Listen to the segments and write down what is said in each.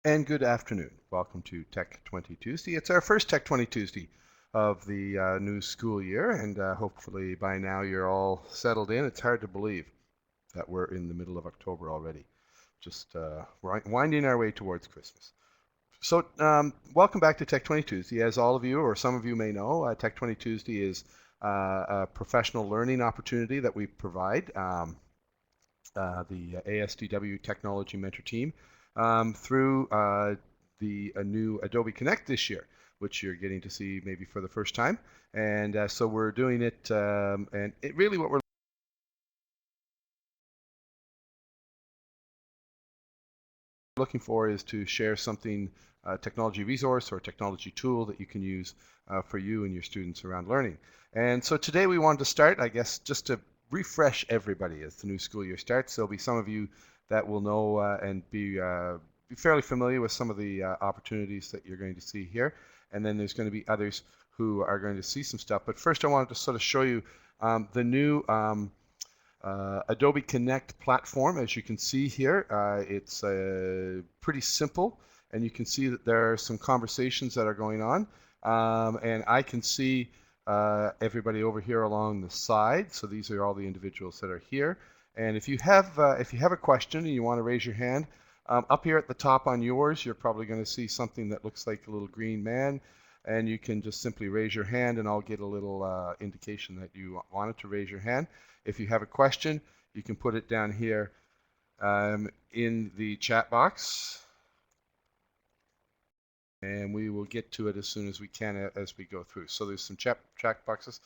And good afternoon. Welcome to Tech20 Tuesday. It's our first Tech20 Tuesday of the new school year, and hopefully by now you're all settled in. It's hard to believe that we're in the middle of October already, just winding our way towards Christmas. So, welcome back to Tech20 Tuesday. As all of you, or some of you may know, Tech20 Tuesday is a professional learning opportunity that we provide. The ASDW Technology Mentor Team through the new Adobe Connect this year, which you're getting to see maybe for the first time. And so we're doing it, and it really what we're looking for is to share something, technology resource or technology tool that you can use for you and your students around learning. And so today we wanted to start, I guess, just to refresh everybody as the new school year starts. There'll be some of you that will know and be fairly familiar with some of the opportunities that you're going to see here. And then there's going to be others who are going to see some stuff. But first I wanted to sort of show you the new Adobe Connect platform. As you can see here, it's pretty simple, and you can see that there are some conversations that are going on, and I can see everybody over here along the side. So these are all the individuals that are here. And if you have a question and you want to raise your hand, up here at the top on yours, you're probably going to see something that looks like a little green man, and you can just simply raise your hand, and I'll get a little indication that you wanted to raise your hand. If you have a question, you can put it down here in the chat box, and we will get to it as soon as we can as we go through. So there's some chat boxes.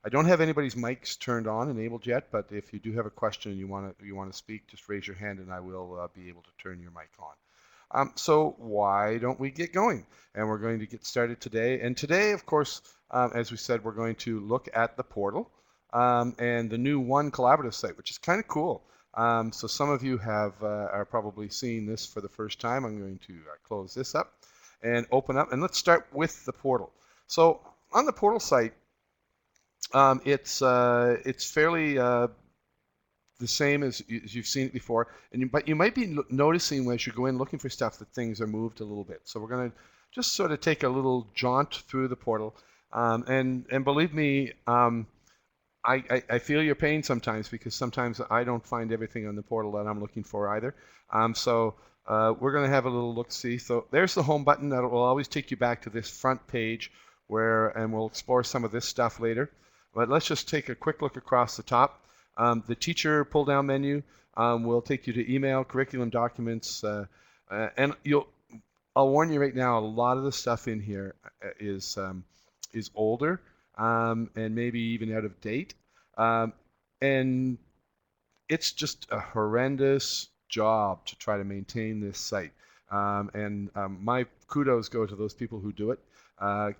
I don't have anybody's mics turned on, enabled yet, but if you do have a question and you want to speak, just raise your hand, and I will be able to turn your mic on. So why don't we get going? And we're going to get started today. And today, of course, as we said, we're going to look at the portal and the new One Collaborative site, which is kind of cool. So some of you are probably seeing this for the first time. I'm going to close this up and open up, and let's start with the portal. So on the portal site, it's fairly the same as you've seen it before, but you might be noticing as you go in looking for stuff that things are moved a little bit. So we're going to just sort of take a little jaunt through the portal, and believe me, I feel your pain sometimes, because sometimes I don't find everything on the portal that I'm looking for either. So we're going to have a little look-see. So there's the home button that will always take you back to this front page and we'll explore some of this stuff later. But let's just take a quick look across the top. The teacher pull-down menu will take you to email, curriculum documents, and I'll warn you right now, a lot of the stuff in here is older and maybe even out of date. And it's just a horrendous job to try to maintain this site. My kudos go to those people who do it,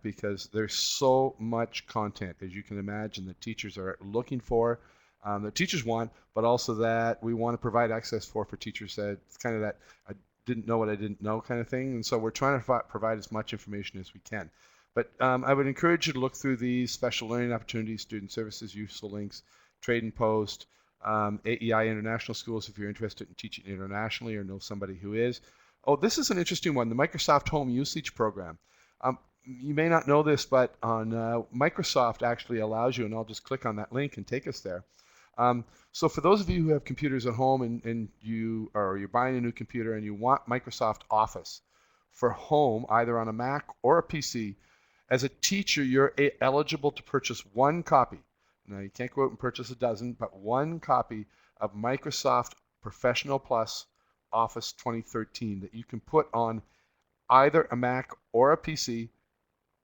because there's so much content, as you can imagine, that teachers are looking for, that teachers want, but also that we want to provide access for teachers. That it's kind of that I didn't know what I didn't know kind of thing. And so we're trying to provide as much information as we can. But I would encourage you to look through these special learning opportunities, student services, useful links, trade and post, AEI International Schools if you're interested in teaching internationally or know somebody who is. Oh, this is an interesting one, the Microsoft Home Usage Program. You may not know this, but on Microsoft actually allows you, and I'll just click on that link and take us there. So for those of you who have computers at home and you're buying a new computer and you want Microsoft Office for home, either on a Mac or a PC, as a teacher, you're eligible to purchase one copy. Now, you can't go out and purchase a dozen, but one copy of Microsoft Professional Plus Office 2013 that you can put on either a Mac or a PC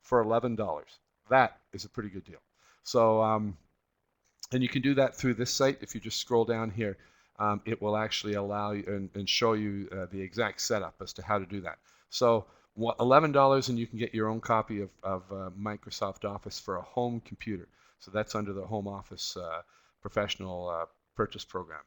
for $11. That is a pretty good deal. So, and you can do that through this site. If you just scroll down here, it will actually allow you and show you the exact setup as to how to do that. So $11 and you can get your own copy of Microsoft Office for a home computer. So that's under the Home Office Professional Purchase Program.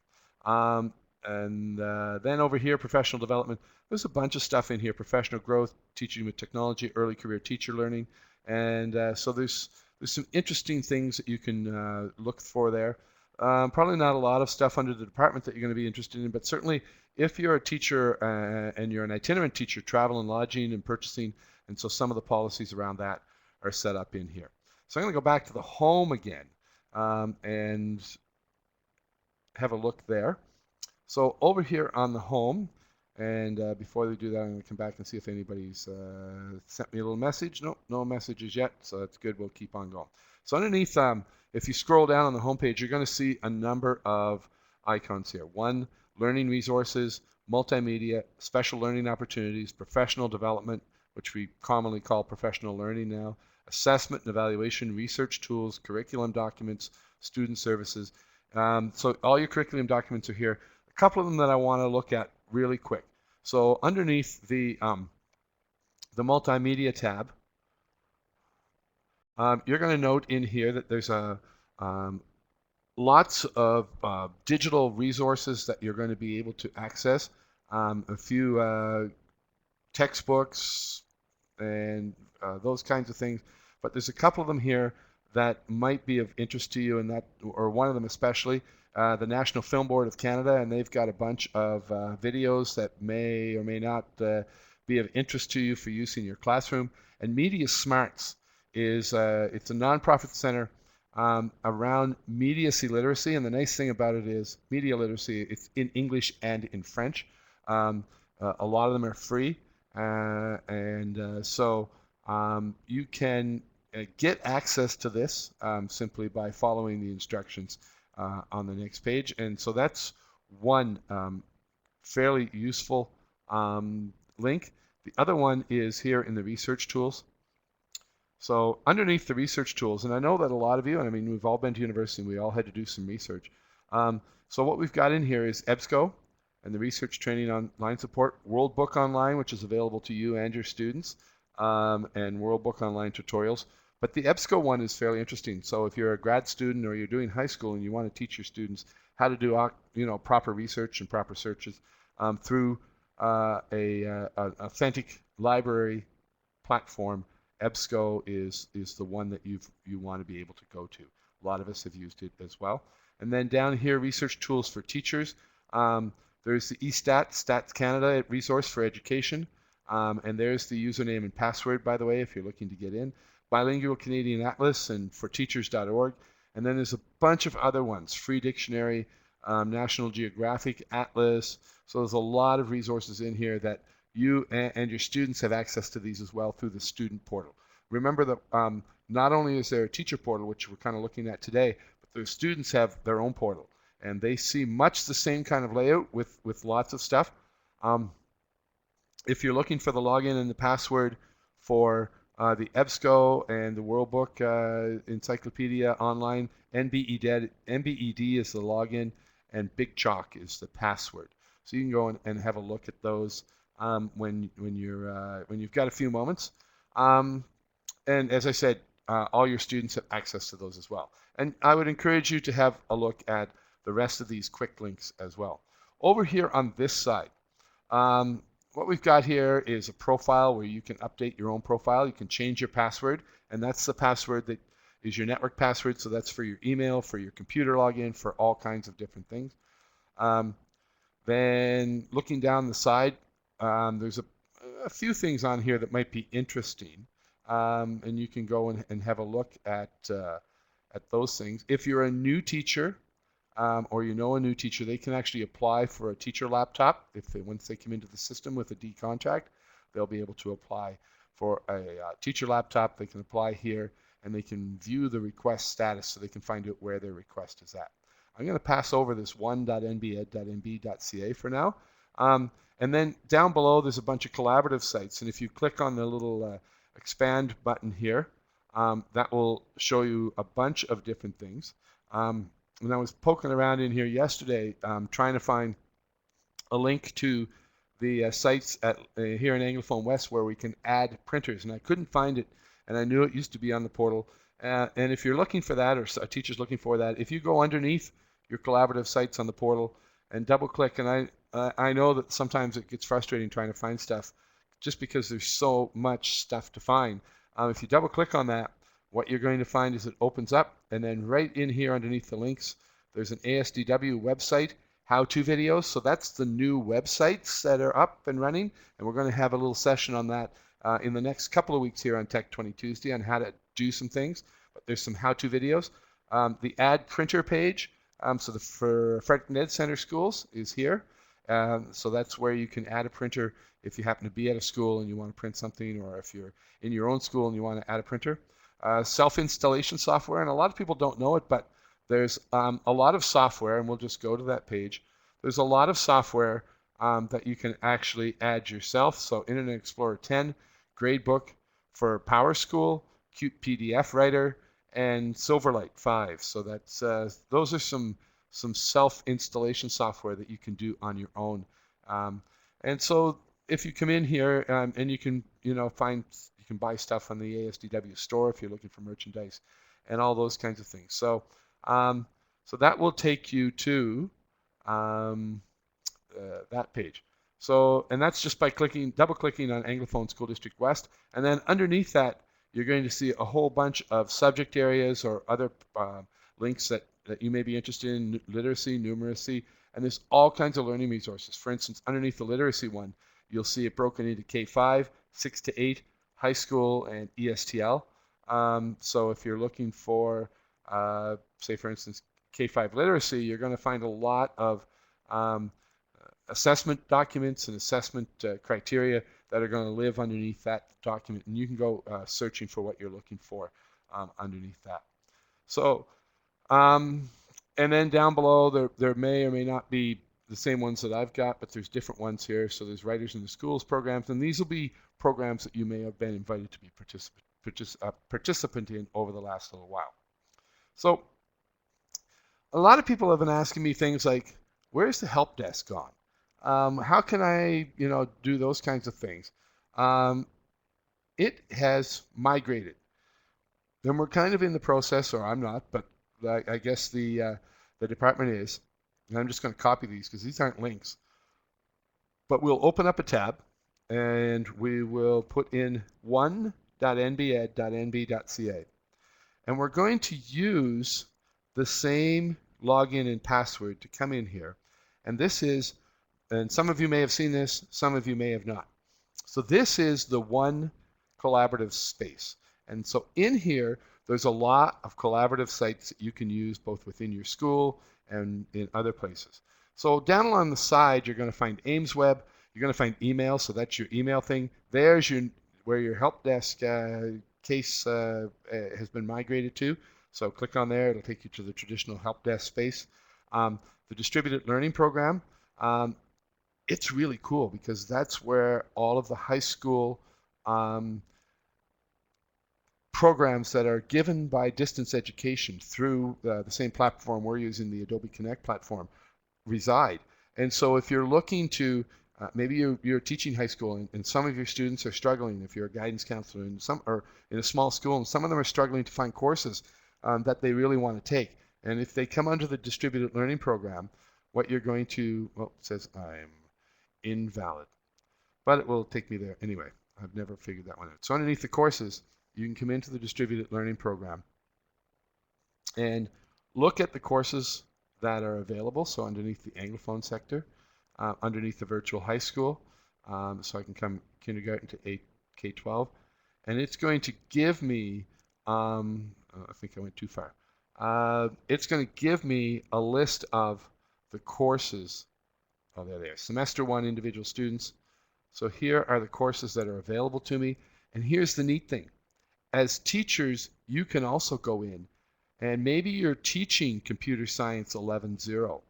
And then over here, professional development. There's a bunch of stuff in here: professional growth, teaching with technology, early career teacher learning, and so there's some interesting things that you can look for there. Probably not a lot of stuff under the department that you're going to be interested in, but certainly if you're a teacher and you're an itinerant teacher, travel and lodging and purchasing, and so some of the policies around that are set up in here. So I'm going to go back to the home again and have a look there. So over here on the home, and before we do that, I'm going to come back and see if anybody's sent me a little message. Nope, no messages yet, so that's good. We'll keep on going. So underneath, if you scroll down on the home page, you're going to see a number of icons here. One, learning resources, multimedia, special learning opportunities, professional development, which we commonly call professional learning now, assessment and evaluation, research tools, curriculum documents, student services. So all your curriculum documents are here. A couple of them that I want to look at really quick. So underneath the multimedia tab, you're going to note in here that there's lots of digital resources that you're going to be able to access. A few textbooks and those kinds of things. But there's a couple of them here that might be of interest to you, and that, or one of them especially, the National Film Board of Canada, and they've got a bunch of videos that may or may not be of interest to you for use in your classroom. And Media Smarts is it's a nonprofit center around media literacy, and the nice thing about it is media literacy, it's in English and in French. A lot of them are free, so you can get access to this simply by following the instructions on the next page. And so that's one fairly useful link. The other one is here in the research tools. So underneath the research tools, and I know that a lot of you, and I mean, we've all been to university and we all had to do some research. So what we've got in here is EBSCO and the research training online support, World Book Online, which is available to you and your students, and World Book Online tutorials. But the EBSCO one is fairly interesting. So if you're a grad student or you're doing high school and you want to teach your students how to do proper research and proper searches through a authentic library platform, EBSCO is the one that you want to be able to go to. A lot of us have used it as well. And then down here, research tools for teachers. There's the Stats Canada resource for education. And there's the username and password, by the way, if you're looking to get in. Bilingual Canadian Atlas and forteachers.org. And then there's a bunch of other ones, Free Dictionary, National Geographic Atlas. So there's a lot of resources in here that you and your students have access to these as well through the student portal. Remember that not only is there a teacher portal, which we're kind of looking at today, but the students have their own portal. And they see much the same kind of layout with lots of stuff. If you're looking for the login and the password for the EBSCO and the World Book Encyclopedia Online, NBED is the login, and Big Chalk is the password. So you can go and have a look at those when you've got a few moments. And as I said, all your students have access to those as well. And I would encourage you to have a look at the rest of these quick links as well. Over here on this side, what we've got here is a profile where you can update your own profile. You can change your password, and that's the password that is your network password. So that's for your email, for your computer login, for all kinds of different things. Then looking down the side, there's a few things on here that might be interesting, and you can go and have a look at those things. If you're a new teacher, or you know a new teacher, they can actually apply for a teacher laptop. Once they come into the system with a D contract, they'll be able to apply for a teacher laptop. They can apply here, and they can view the request status so they can find out where their request is at. I'm going to pass over this one.nbed.nb.ca for now. And then down below, there's a bunch of collaborative sites. And if you click on the little expand button here, that will show you a bunch of different things. When I was poking around in here yesterday, trying to find a link to the sites here in Anglophone West where we can add printers, and I couldn't find it, and I knew it used to be on the portal. And if you're looking for that, or a teacher's looking for that, if you go underneath your collaborative sites on the portal and double-click, and I know that sometimes it gets frustrating trying to find stuff just because there's so much stuff to find. If you double-click on that, what you're going to find is it opens up, and then right in here underneath the links, There's an ASDW website, how-to videos. So that's the new websites that are up and running, and we're going to have a little session on that in the next couple of weeks here on Tech20 Tuesday on how to do some things. But there's some how-to videos. The add printer page, for Frederick Ned Center Schools is here. So that's where you can add a printer if you happen to be at a school and you want to print something, or if you're in your own school and you want to add a printer. Self-installation software, and a lot of people don't know it, but there's a lot of software, and we'll just go to that page. There's a lot of software that you can actually add yourself. So Internet Explorer 10, Gradebook for PowerSchool, Qt PDF Writer, and Silverlight 5. So that's those are some self-installation software that you can do on your own. And so if you come in here and you can buy stuff on the ASDW store if you're looking for merchandise and all those kinds of things. So so that will take you to that page. So, and that's just by double clicking on Anglophone School District West, and then underneath that you're going to see a whole bunch of subject areas or other links that you may be interested in: literacy, numeracy, and there's all kinds of learning resources. For instance, underneath the literacy one, you'll see it broken into K5, 6 to 8, high school, and ESTL. So if you're looking for, say for instance, K5 literacy, you're going to find a lot of assessment documents and assessment criteria that are going to live underneath that document, and you can go searching for what you're looking for underneath that. So, and then down below there may or may not be the same ones that I've got, but there's different ones here. So there's Writers in the Schools programs, and these will be programs that you may have been invited to be participant in over the last little while. So a lot of people have been asking me things like, where's the help desk gone? How can I, do those kinds of things? It has migrated. Then we're kind of in the process, or I'm not, but I guess the department is. And I'm just going to copy these because these aren't links. But we'll open up a tab, and we will put in 1.nbed.nb.ca. And we're going to use the same login and password to come in here. And this is, and some of you may have seen this, some of you may have not. So this is the one collaborative space. And so in here, there's a lot of collaborative sites that you can use both within your school and in other places. So down along the side, you're going to find AimsWeb. You're going to find email, so that's your email thing. There's where your help desk case has been migrated to. So click on there. It'll take you to the traditional help desk space. The distributed learning program, it's really cool because that's where all of the high school programs that are given by distance education through the same platform we're using, the Adobe Connect platform, reside. And so if you're looking to, maybe you're teaching high school and some of your students are struggling, if you're a guidance counselor or in a small school, and some of them are struggling to find courses that they really want to take. And if they come under the distributed learning program, what you're going to, well, it says I'm invalid, but it will take me there anyway. I've never figured that one out. So underneath the courses, you can come into the distributed learning program and look at the courses that are available. So underneath the Anglophone sector, underneath the virtual high school, so I can come kindergarten to K-12, and it's going to give me, I think I went too far. It's going to give me a list of the courses. Oh, there they are. Semester 1 individual students. So here are the courses that are available to me. And here's the neat thing. As teachers, you can also go in, and maybe you're teaching Computer Science 11.0,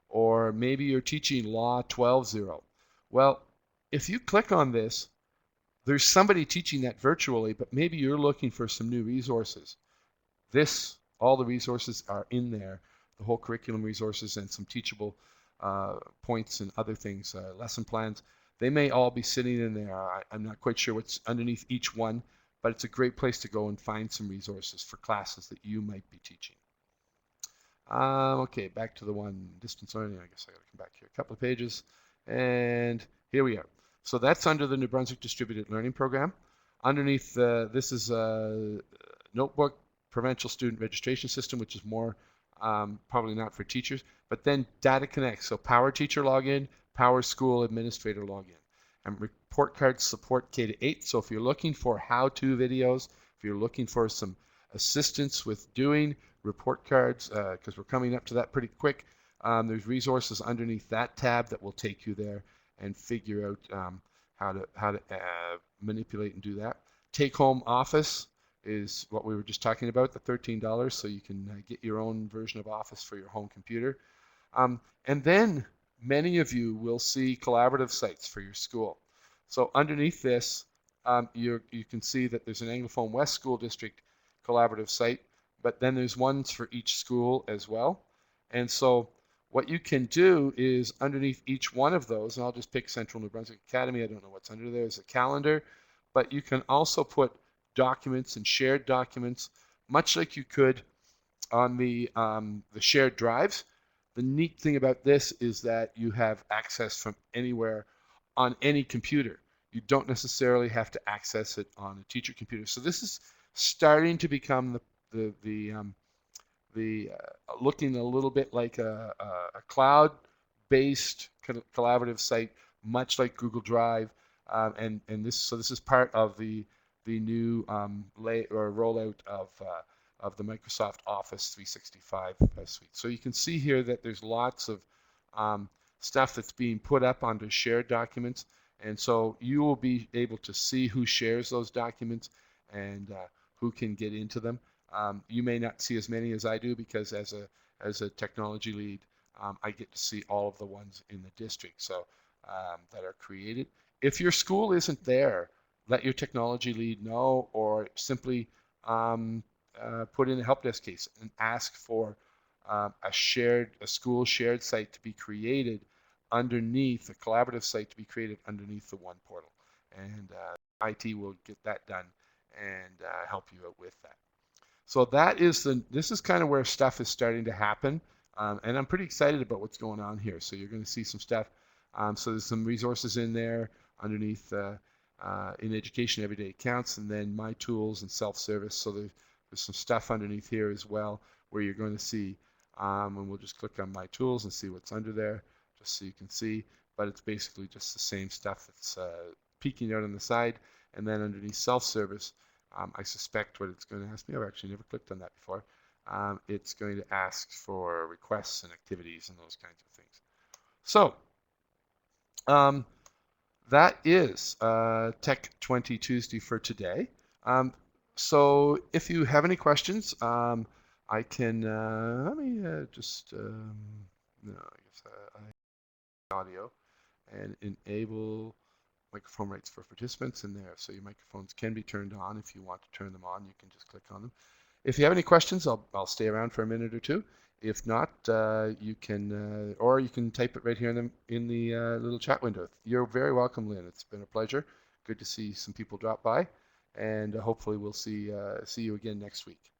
or maybe you're teaching Law 12.0. Well, if you click on this, there's somebody teaching that virtually, but maybe you're looking for some new resources. All the resources are in there, the whole curriculum resources and some teachable points and other things, lesson plans. They may all be sitting in there. I'm not quite sure what's underneath each one, but it's a great place to go and find some resources for classes that you might be teaching. Okay, back to the one distance learning. I guess I got to come back here a couple of pages. And here we are. So that's under the New Brunswick Distributed Learning Program. Underneath, this is a notebook provincial student registration system, which is more probably not for teachers, but then Data Connect. So Power Teacher login, Power School Administrator login. And report cards support K-8. So if you're looking for how-to videos, if you're looking for some assistance with doing report cards, because we're coming up to that pretty quick, there's resources underneath that tab that will take you there and figure out how to manipulate and do that. Take home Office is what we were just talking about, the $13, so you can get your own version of Office for your home computer. And then many of you will see collaborative sites for your school. So underneath this, you can see that there's an Anglophone West School District collaborative site, but then there's ones for each school as well. And so what you can do is underneath each one of those, and I'll just pick Central New Brunswick Academy, I don't know what's under there, there's a calendar, but you can also put documents and shared documents, much like you could on the shared drives. The neat thing about this is that you have access from anywhere on any computer. You don't necessarily have to access it on a teacher computer. So this is starting to become the looking a little bit like a cloud-based collaborative site, much like Google Drive, and this is part of the new rollout of the Microsoft Office 365 suite. So you can see here that there's lots of stuff that's being put up onto shared documents, and so you will be able to see who shares those documents and who can get into them. You may not see as many as I do because as a technology lead, I get to see all of the ones in the district that are created. If your school isn't there, let your technology lead know, or simply put in a help desk case and ask for a school shared site to be created underneath, a collaborative site to be created underneath the one portal. And IT will get that done and help you out with that. So this is kind of where stuff is starting to happen, and I'm pretty excited about what's going on here. So you're going to see some stuff. So there's some resources in there underneath in education everyday accounts, and then my tools and self-service. So there's some stuff underneath here as well where you're going to see, and we'll just click on my tools and see what's under there, just so you can see. But it's basically just the same stuff that's peeking out on the side, and then underneath self-service. I suspect what it's going to ask me, I've actually never clicked on that before, it's going to ask for requests and activities and those kinds of things. So that is Tech20 Tuesday for today. So if you have any questions, I can, let me just, no, I guess I audio and enable microphone rights for participants in there. So your microphones can be turned on. If you want to turn them on, you can just click on them. If you have any questions, I'll stay around for a minute or two. If not, you can, or you can type it right here in the little chat window. You're very welcome, Lynn. It's been a pleasure. Good to see some people drop by, and hopefully we'll see you again next week.